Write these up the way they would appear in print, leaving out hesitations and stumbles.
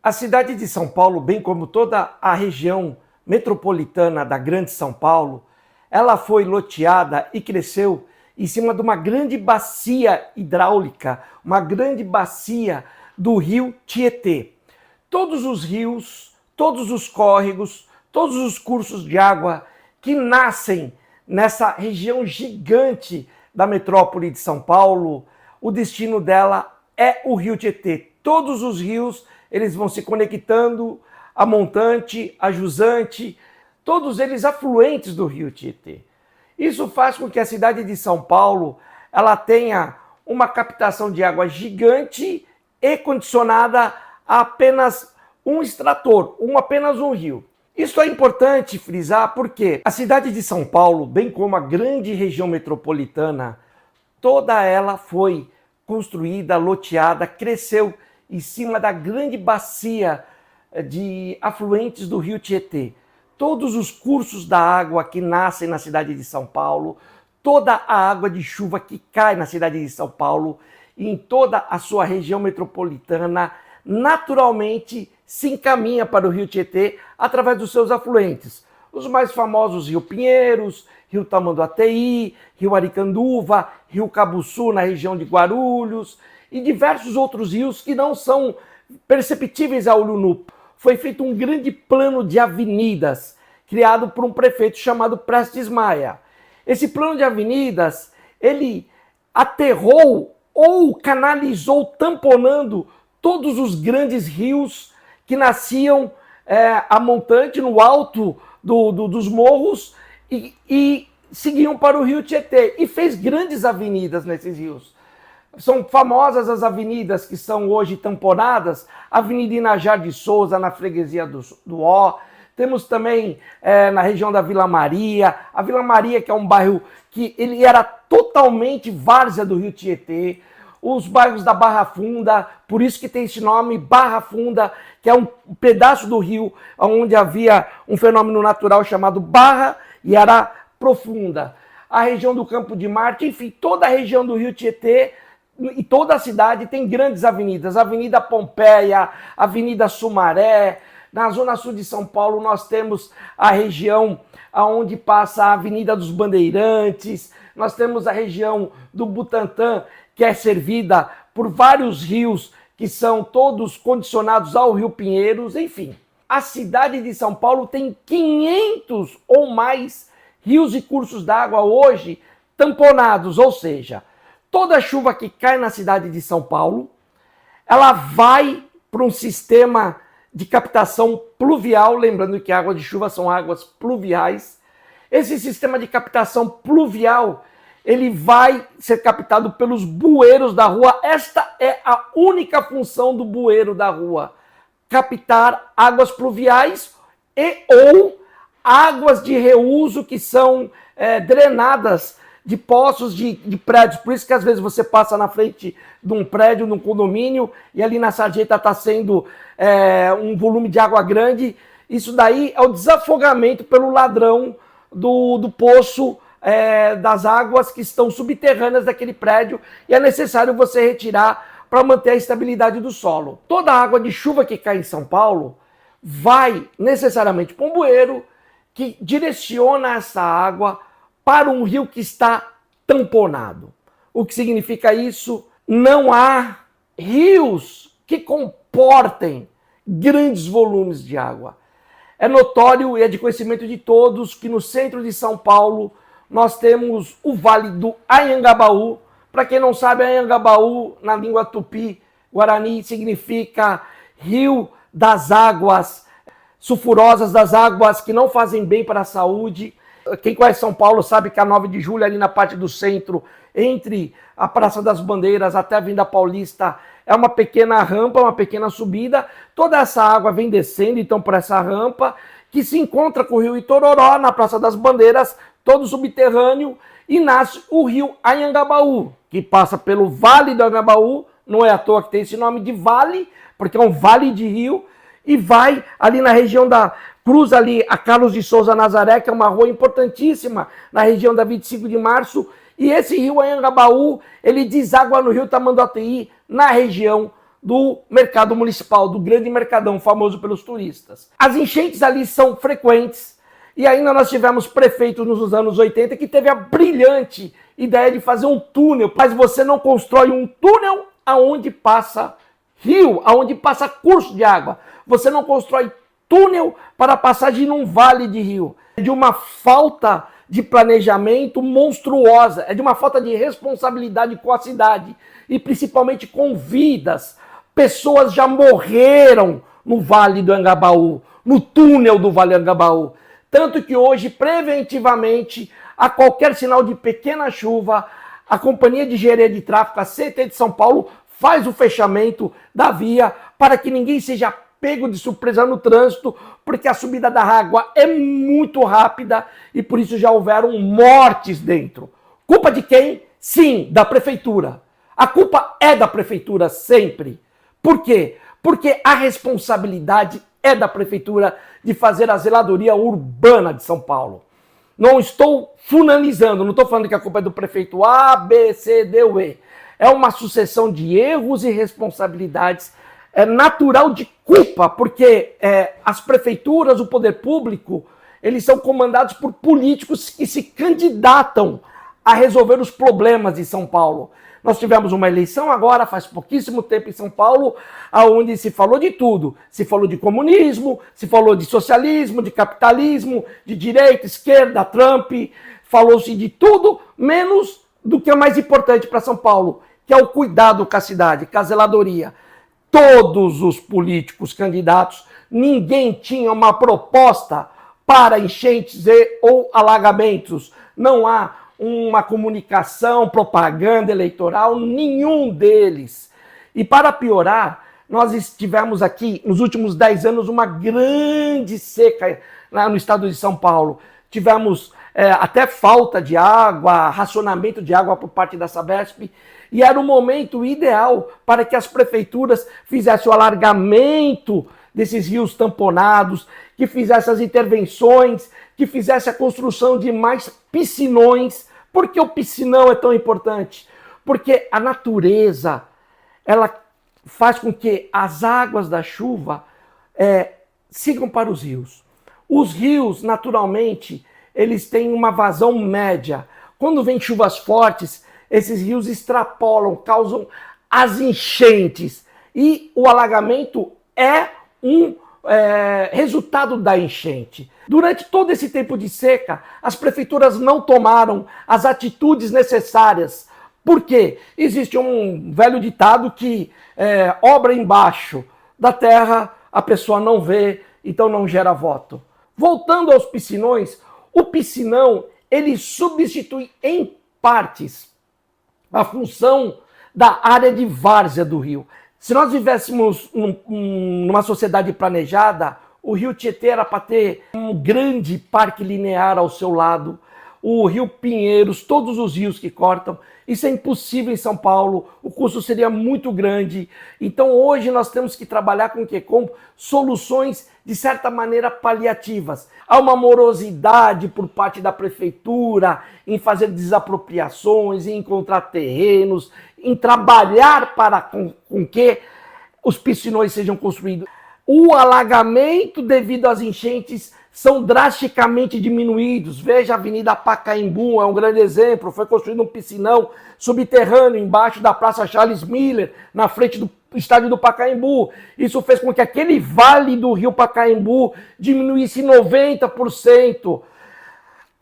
A cidade de São Paulo, bem como toda a região metropolitana da Grande São Paulo, ela foi loteada e cresceu em cima de uma grande bacia hidráulica, uma grande bacia do rio Tietê. Todos os rios, todos os córregos, todos os cursos de água que nascem nessa região gigante da metrópole de São Paulo, o destino dela é o rio Tietê. Todos os rios, eles vão se conectando a montante, a jusante, todos eles afluentes do rio Tietê. Isso faz com que a cidade de São Paulo ela tenha uma captação de água gigante e condicionada a apenas um extrator, apenas um rio. Isso é importante frisar porque a cidade de São Paulo, bem como a grande região metropolitana, toda ela foi construída, loteada, cresceu em cima da grande bacia de afluentes do rio Tietê. Todos os cursos da água que nascem na cidade de São Paulo, toda a água de chuva que cai na cidade de São Paulo e em toda a sua região metropolitana, naturalmente se encaminha para o rio Tietê através dos seus afluentes. Os mais famosos, Rio Pinheiros, Rio Tamanduateí, Rio Aricanduva, Rio Cabuçu na região de Guarulhos e diversos outros rios que não são perceptíveis a olho nu. Foi feito um grande plano de avenidas, criado por um prefeito chamado Prestes Maia. Esse plano de avenidas, ele aterrou ou canalizou, tamponando todos os grandes rios que nasciam a montante, no alto dos morros, e seguiam para o rio Tietê, e fez grandes avenidas nesses rios. São famosas as avenidas que são hoje tamponadas, Avenida Inajar de Souza, na freguesia do Ó. Temos também na região da Vila Maria, a Vila Maria, que é um bairro que ele era totalmente várzea do rio Tietê. Os bairros da Barra Funda, por isso que tem esse nome, Barra Funda, que é um pedaço do rio onde havia um fenômeno natural chamado Barra e era profunda. A região do Campo de Marte, enfim, toda a região do rio Tietê e toda a cidade tem grandes avenidas. Avenida Pompeia, Avenida Sumaré. Na zona sul de São Paulo nós temos a região onde passa a Avenida dos Bandeirantes. Nós temos a região do Butantã, que é servida por vários rios que são todos condicionados ao Rio Pinheiros. Enfim, a cidade de São Paulo tem 500 ou mais rios e cursos d'água hoje tamponados, ou seja, toda chuva que cai na cidade de São Paulo, ela vai para um sistema de captação pluvial, lembrando que água de chuva são águas pluviais. Esse sistema de captação pluvial, ele vai ser captado pelos bueiros da rua. Esta é a única função do bueiro da rua: captar águas pluviais e ou águas de reuso que são drenadas de poços de prédios. Por isso que às vezes você passa na frente de um prédio, num condomínio, e ali na sarjeta está sendo um volume de água grande. Isso daí é o desafogamento pelo ladrão do poço das águas que estão subterrâneas daquele prédio, e é necessário você retirar para manter a estabilidade do solo. Toda a água de chuva que cai em São Paulo vai necessariamente para um bueiro que direciona essa água para um rio que está tamponado. O que significa isso? Não há rios que comportem grandes volumes de água. É notório e é de conhecimento de todos que no centro de São Paulo nós temos o Vale do Anhangabaú. Para quem não sabe, Anhangabaú, na língua tupi-guarani, significa rio das águas sulfurosas, das águas que não fazem bem para a saúde. Quem conhece São Paulo sabe que a 9 de julho, ali na parte do centro, entre a Praça das Bandeiras até a Avenida Paulista, é uma pequena rampa, uma pequena subida. Toda essa água vem descendo, então, por essa rampa, que se encontra com o rio Itororó, na Praça das Bandeiras, todo subterrâneo, e nasce o rio Anhangabaú, que passa pelo Vale do Anhangabaú. Não é à toa que tem esse nome de vale, porque é um vale de rio, e vai ali na região cruza ali a Carlos de Souza Nazaré, que é uma rua importantíssima na região da 25 de março, e esse rio Anhangabaú, ele deságua no rio Tamanduateí, na região do mercado municipal, do grande mercadão famoso pelos turistas. As enchentes ali são frequentes e ainda nós tivemos prefeitos nos anos 80 que teve a brilhante ideia de fazer um túnel, mas você não constrói um túnel aonde passa rio, aonde passa curso de água. Você não constrói túnel para passagem num vale de rio. É de uma falta de planejamento monstruosa, é de uma falta de responsabilidade com a cidade e principalmente com vidas. Pessoas já morreram no Vale do Angabaú, no túnel do Vale do Angabaú. Tanto que hoje, preventivamente, a qualquer sinal de pequena chuva, a Companhia de Engenharia de Tráfego, a CT de São Paulo, faz o fechamento da via para que ninguém seja pego de surpresa no trânsito, porque a subida da água é muito rápida e por isso já houveram mortes dentro. Culpa de quem? Sim, da prefeitura. A culpa é da prefeitura sempre. Por quê? Porque a responsabilidade é da prefeitura de fazer a zeladoria urbana de São Paulo. Não estou finalizando, não estou falando que a culpa é do prefeito A, B, C, D ou E. É uma sucessão de erros e responsabilidades. É natural de culpa, porque as prefeituras, o poder público, eles são comandados por políticos que se candidatam a resolver os problemas de São Paulo. Nós tivemos uma eleição agora, faz pouquíssimo tempo em São Paulo, onde se falou de tudo. Se falou de comunismo, se falou de socialismo, de capitalismo, de direita, esquerda, Trump. Falou-se de tudo, menos do que é mais importante para São Paulo, que é o cuidado com a cidade, com a zeladoria. Todos os políticos candidatos, ninguém tinha uma proposta para enchentes ou alagamentos. Não há uma comunicação, propaganda eleitoral, nenhum deles. E para piorar, nós tivemos aqui, nos últimos 10 anos, uma grande seca lá no estado de São Paulo. Tivemos até falta de água, racionamento de água por parte da Sabesp, e era o momento ideal para que as prefeituras fizessem o alargamento desses rios tamponados, que fizessem as intervenções, que fizessem a construção de mais piscinões. Por que o piscinão é tão importante? Porque a natureza, ela faz com que as águas da chuva sigam para os rios. Os rios, naturalmente, eles têm uma vazão média. Quando vem chuvas fortes, esses rios extrapolam, causam as enchentes. E o alagamento é um resultado da enchente. Durante todo esse tempo de seca, as prefeituras não tomaram as atitudes necessárias. Por quê? Existe um velho ditado que obra embaixo da terra, a pessoa não vê, então não gera voto. Voltando aos piscinões, o piscinão, ele substitui em partes a função da área de várzea do rio. Se nós vivêssemos numa sociedade planejada, o rio Tietê era para ter um grande parque linear ao seu lado, o rio Pinheiros, todos os rios que cortam. Isso é impossível em São Paulo, o custo seria muito grande. Então hoje nós temos que trabalhar com o quê? Com soluções, de certa maneira, paliativas. Há uma morosidade por parte da prefeitura em fazer desapropriações, em encontrar terrenos, em trabalhar para com que os piscinões sejam construídos. O alagamento devido às enchentes são drasticamente diminuídos. Veja a Avenida Pacaembu, é um grande exemplo. Foi construído um piscinão subterrâneo embaixo da Praça Charles Miller, na frente do estádio do Pacaembu. Isso fez com que aquele vale do rio Pacaembu diminuísse 90%.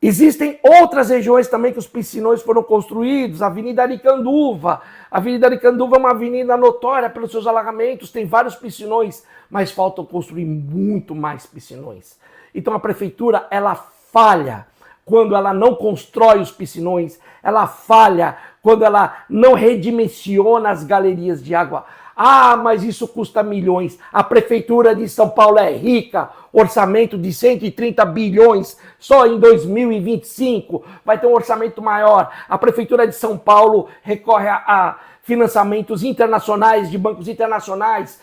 Existem outras regiões também que os piscinões foram construídos. A Avenida Aricanduva. A Avenida Aricanduva é uma avenida notória pelos seus alagamentos, tem vários piscinões, mas faltam construir muito mais piscinões. Então a prefeitura, ela falha quando ela não constrói os piscinões, ela falha quando ela não redimensiona as galerias de água. Ah, mas isso custa milhões. A prefeitura de São Paulo é rica, orçamento de 130 bilhões, só em 2025 vai ter um orçamento maior. A prefeitura de São Paulo recorre a financiamentos internacionais, de bancos internacionais,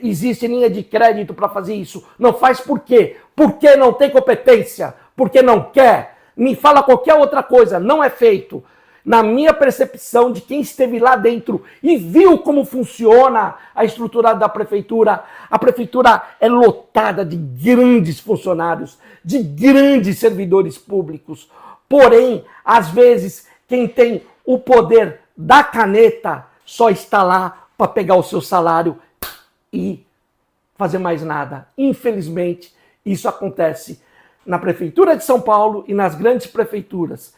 existe linha de crédito para fazer isso. Não faz por quê? Porque não tem competência, porque não quer. Me fala qualquer outra coisa, não é feito. na minha percepção de quem esteve lá dentro e viu como funciona a estrutura da prefeitura, a prefeitura é lotada de grandes funcionários, de grandes servidores públicos. Porém, às vezes, quem tem o poder da caneta só está lá para pegar o seu salário e fazer mais nada. Infelizmente, isso acontece na Prefeitura de São Paulo e nas grandes prefeituras.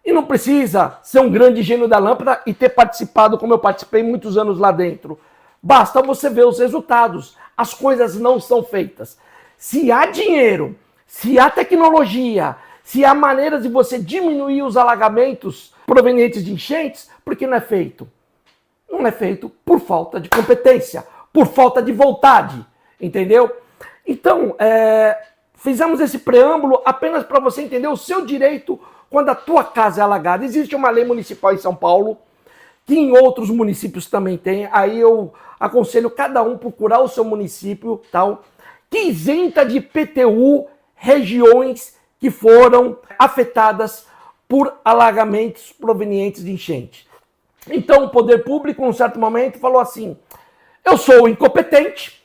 E não precisa ser um grande gênio da lâmpada e ter participado, como eu participei muitos anos lá dentro. Basta você ver os resultados. As coisas não são feitas. Se há dinheiro, se há tecnologia, se há maneiras de você diminuir os alagamentos provenientes de enchentes, por que não é feito? Não é feito por falta de competência, por falta de vontade, entendeu? Então, fizemos esse preâmbulo apenas para você entender o seu direito quando a tua casa é alagada. Existe uma lei municipal em São Paulo, que em outros municípios também tem, aí eu aconselho cada um procurar o seu município, tal, que isenta de IPTU regiões que foram afetadas por alagamentos provenientes de enchente. Então o poder público, em um certo momento, falou assim, eu sou incompetente,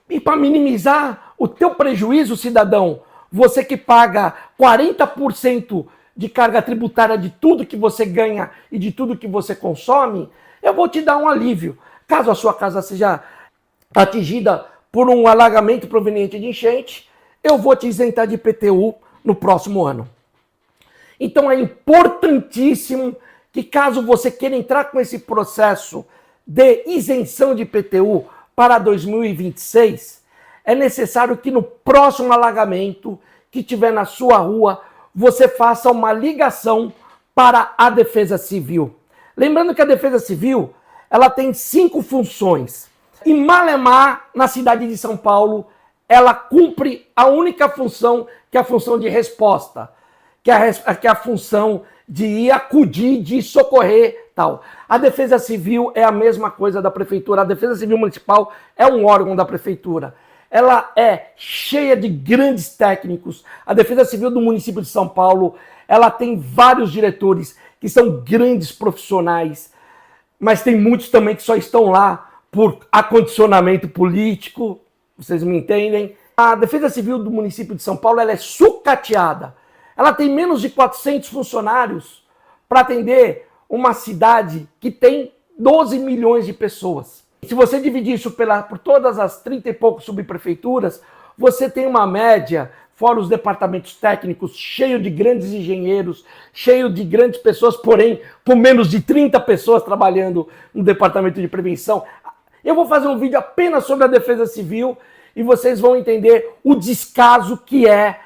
e para minimizar o teu prejuízo, cidadão, você que paga 40% de carga tributária de tudo que você ganha e de tudo que você consome, eu vou te dar um alívio. Caso a sua casa seja atingida por um alagamento proveniente de enchente, eu vou te isentar de IPTU no próximo ano. Então é importantíssimo que, caso você queira entrar com esse processo de isenção de IPTU para 2026, é necessário que no próximo alagamento que tiver na sua rua, você faça uma ligação para a Defesa Civil. Lembrando que a Defesa Civil, ela tem 5 funções. E malemar, na cidade de São Paulo, ela cumpre a única função, que é a função de resposta, que é a função de ir acudir, de socorrer, tal. A Defesa Civil é a mesma coisa da Prefeitura. A Defesa Civil Municipal é um órgão da Prefeitura. Ela é cheia de grandes técnicos. A Defesa Civil do município de São Paulo, ela tem vários diretores que são grandes profissionais, mas tem muitos também que só estão lá por acondicionamento político, vocês me entendem? A Defesa Civil do município de São Paulo, ela é sucateada. Ela tem menos de 400 funcionários para atender uma cidade que tem 12 milhões de pessoas. Se você dividir isso por todas as 30 e poucas subprefeituras, você tem uma média, fora os departamentos técnicos, cheio de grandes engenheiros, cheio de grandes pessoas, porém, com menos de 30 pessoas trabalhando no departamento de prevenção. Eu vou fazer um vídeo apenas sobre a Defesa Civil e vocês vão entender o descaso que é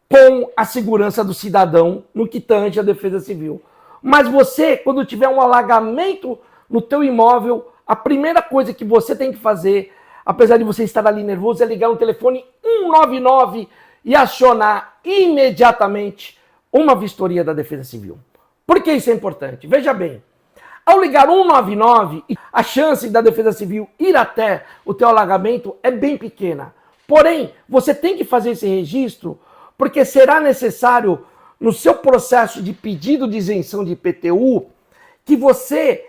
com a segurança do cidadão no que tange a Defesa Civil. Mas você, quando tiver um alagamento no teu imóvel, a primeira coisa que você tem que fazer, apesar de você estar ali nervoso, é ligar no telefone 199 e acionar imediatamente uma vistoria da Defesa Civil. Por que isso é importante? Veja bem, ao ligar 199, a chance da Defesa Civil ir até o teu alagamento é bem pequena. Porém, você tem que fazer esse registro porque será necessário, no seu processo de pedido de isenção de IPTU, que você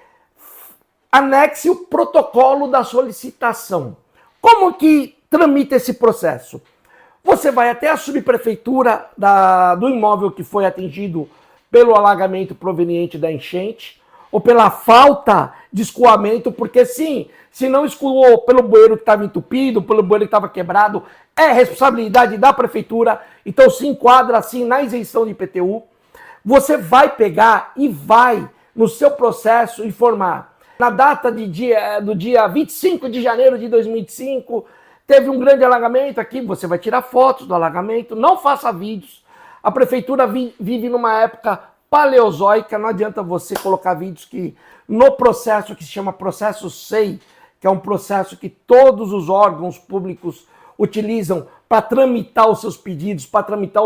anexe o protocolo da solicitação. Como que tramita esse processo? Você vai até a subprefeitura do imóvel que foi atingido pelo alagamento proveniente da enchente, ou pela falta de escoamento, porque sim, se não escoou pelo bueiro que estava entupido, pelo bueiro que estava quebrado, é responsabilidade da prefeitura, então se enquadra assim na isenção de IPTU. Você vai pegar e vai, no seu processo, informar. Na data do dia 25 de janeiro de 2005, teve um grande alagamento aqui, você vai tirar fotos do alagamento, não faça vídeos. A prefeitura vive numa época paleozoica, não adianta você colocar vídeos que no processo que se chama processo SEI, que é um processo que todos os órgãos públicos utilizam para tramitar os seus pedidos, para tramitar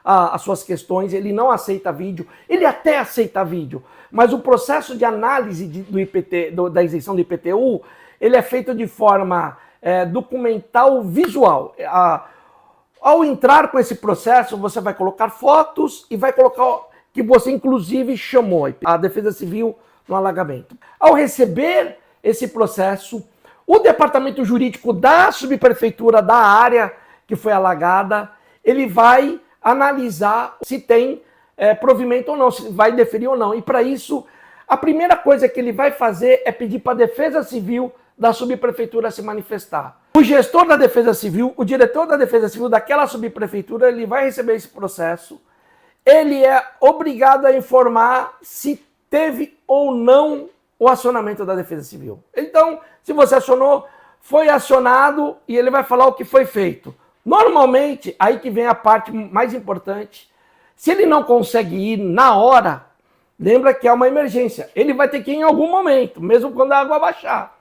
as suas questões, ele não aceita vídeo, ele até aceita vídeo, mas o processo de análise da isenção do IPTU, ele é feito de forma documental visual. Ao entrar com esse processo, você vai colocar fotos e vai colocar que você inclusive chamou a Defesa Civil no alagamento. Ao receber esse processo, o departamento jurídico da subprefeitura da área que foi alagada, ele vai analisar se tem provimento ou não, se vai deferir ou não. E para isso, a primeira coisa que ele vai fazer é pedir para a Defesa Civil da subprefeitura se manifestar. O gestor da Defesa Civil, o diretor da Defesa Civil daquela subprefeitura, ele vai receber esse processo. Ele é obrigado a informar se teve ou não o acionamento da Defesa Civil. Então, se você acionou, foi acionado e ele vai falar o que foi feito. Normalmente, aí que vem a parte mais importante, se ele não consegue ir na hora, lembra que é uma emergência. Ele vai ter que ir em algum momento, mesmo quando a água baixar.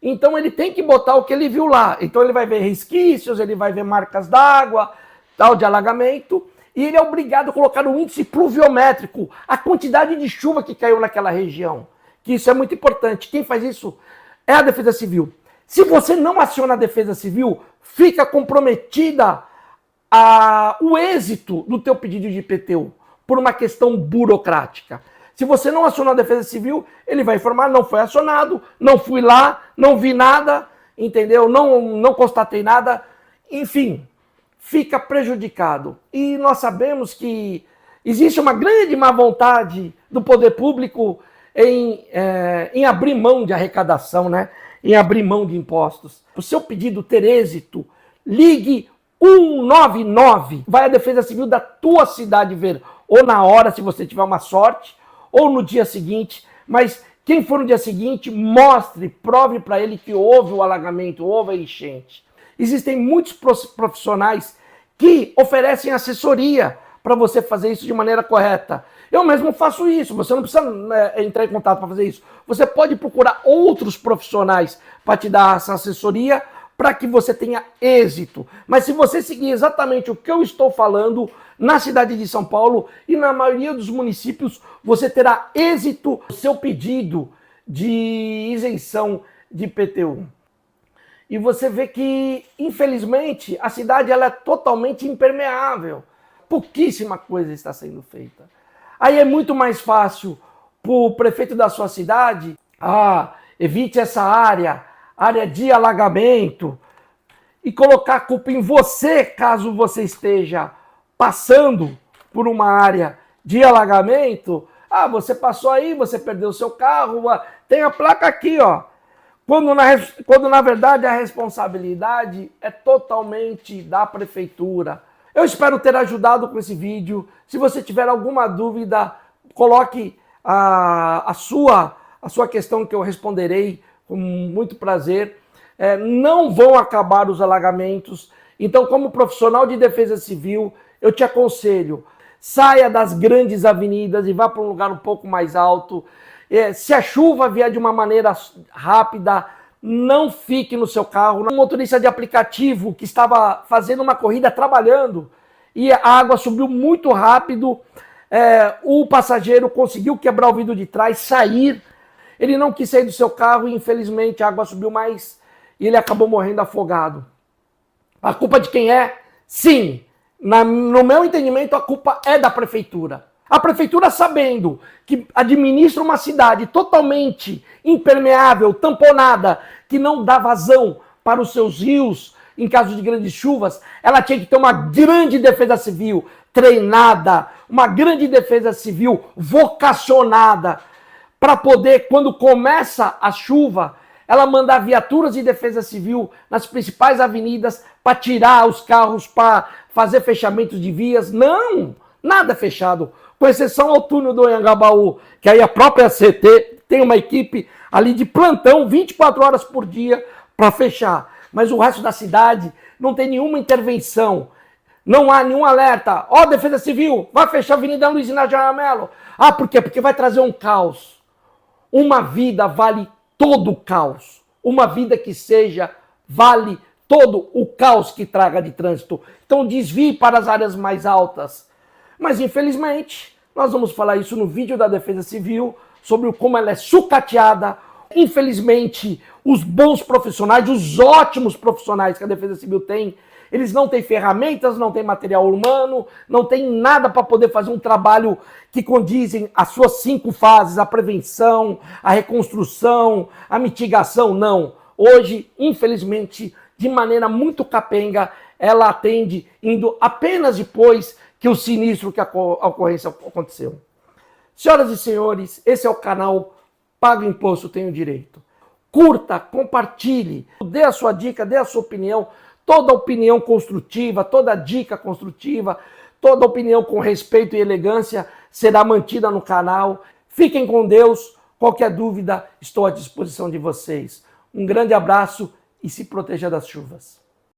Então ele tem que botar o que ele viu lá. Então ele vai ver resquícios, ele vai ver marcas d'água, tal, de alagamento, e ele é obrigado a colocar o índice pluviométrico, a quantidade de chuva que caiu naquela região. Que isso é muito importante. Quem faz isso é a Defesa Civil. Se você não aciona a Defesa Civil, fica comprometida o êxito do teu pedido de IPTU por uma questão burocrática. Se você não acionou a Defesa Civil, ele vai informar, não foi acionado, não fui lá, não vi nada, entendeu? Não constatei nada, enfim, fica prejudicado. E nós sabemos que existe uma grande má vontade do poder público em abrir mão de arrecadação, né? Em abrir mão de impostos. O seu pedido ter êxito, ligue 199, vai a Defesa Civil da tua cidade ver, ou na hora, se você tiver uma sorte, ou no dia seguinte, mas quem for no dia seguinte, mostre, prove para ele que houve o alagamento, houve a enchente. Existem muitos profissionais que oferecem assessoria para você fazer isso de maneira correta. Eu mesmo faço isso, você não precisa entrar em contato para fazer isso. Você pode procurar outros profissionais para te dar essa assessoria para que você tenha êxito. Mas se você seguir exatamente o que eu estou falando, na cidade de São Paulo e na maioria dos municípios, você terá êxito no seu pedido de isenção de IPTU. E você vê que, infelizmente, a cidade ela é totalmente impermeável. Pouquíssima coisa está sendo feita. Aí é muito mais fácil para o prefeito da sua cidade, evite essa área de alagamento, e colocar a culpa em você, caso você esteja passando por uma área de alagamento. Você passou aí, você perdeu o seu carro, tem a placa aqui, ó. Quando na verdade a responsabilidade é totalmente da prefeitura. Eu espero ter ajudado com esse vídeo. Se você tiver alguma dúvida, coloque a sua questão que eu responderei com muito prazer. Não vão acabar os alagamentos. Então, como profissional de defesa civil, eu te aconselho, saia das grandes avenidas e vá para um lugar um pouco mais alto. Se a chuva vier de uma maneira rápida, não fique no seu carro. Um motorista de aplicativo que estava fazendo uma corrida trabalhando e a água subiu muito rápido, o passageiro conseguiu quebrar o vidro de trás, sair. Ele não quis sair do seu carro e infelizmente a água subiu mais e ele acabou morrendo afogado. A culpa de quem é? Sim, no meu entendimento a culpa é da prefeitura. A prefeitura, sabendo que administra uma cidade totalmente impermeável, tamponada, que não dá vazão para os seus rios em caso de grandes chuvas, ela tinha que ter uma grande defesa civil treinada, uma grande defesa civil vocacionada, para poder, quando começa a chuva, ela mandar viaturas de defesa civil nas principais avenidas para tirar os carros, para fazer fechamentos de vias. Não, nada fechado. Com exceção ao túnel do Anhangabaú, que aí a própria CT tem uma equipe ali de plantão 24 horas por dia para fechar. Mas o resto da cidade não tem nenhuma intervenção. Não há nenhum alerta. Defesa Civil, vai fechar a Avenida Luiz Inácio Jaramillo. Por quê? Porque vai trazer um caos. Uma vida vale todo o caos. Uma vida que seja vale todo o caos que traga de trânsito. Então desvie para as áreas mais altas. Mas, infelizmente, nós vamos falar isso no vídeo da Defesa Civil, sobre como ela é sucateada, Infelizmente, os bons profissionais, os ótimos profissionais que a Defesa Civil tem, eles não têm ferramentas, não têm material humano, não têm nada para poder fazer um trabalho que condizem as suas 5 fases, a prevenção, a reconstrução, a mitigação, não. Hoje, infelizmente, de maneira muito capenga, ela atende indo apenas depois que o sinistro, que a ocorrência aconteceu. Senhoras e senhores, esse é o canal Paga o Imposto, Tenho Direito. Curta, compartilhe, dê a sua dica, dê a sua opinião. Toda opinião construtiva, toda dica construtiva, toda opinião com respeito e elegância será mantida no canal. Fiquem com Deus. Qualquer dúvida, estou à disposição de vocês. Um grande abraço e se proteja das chuvas.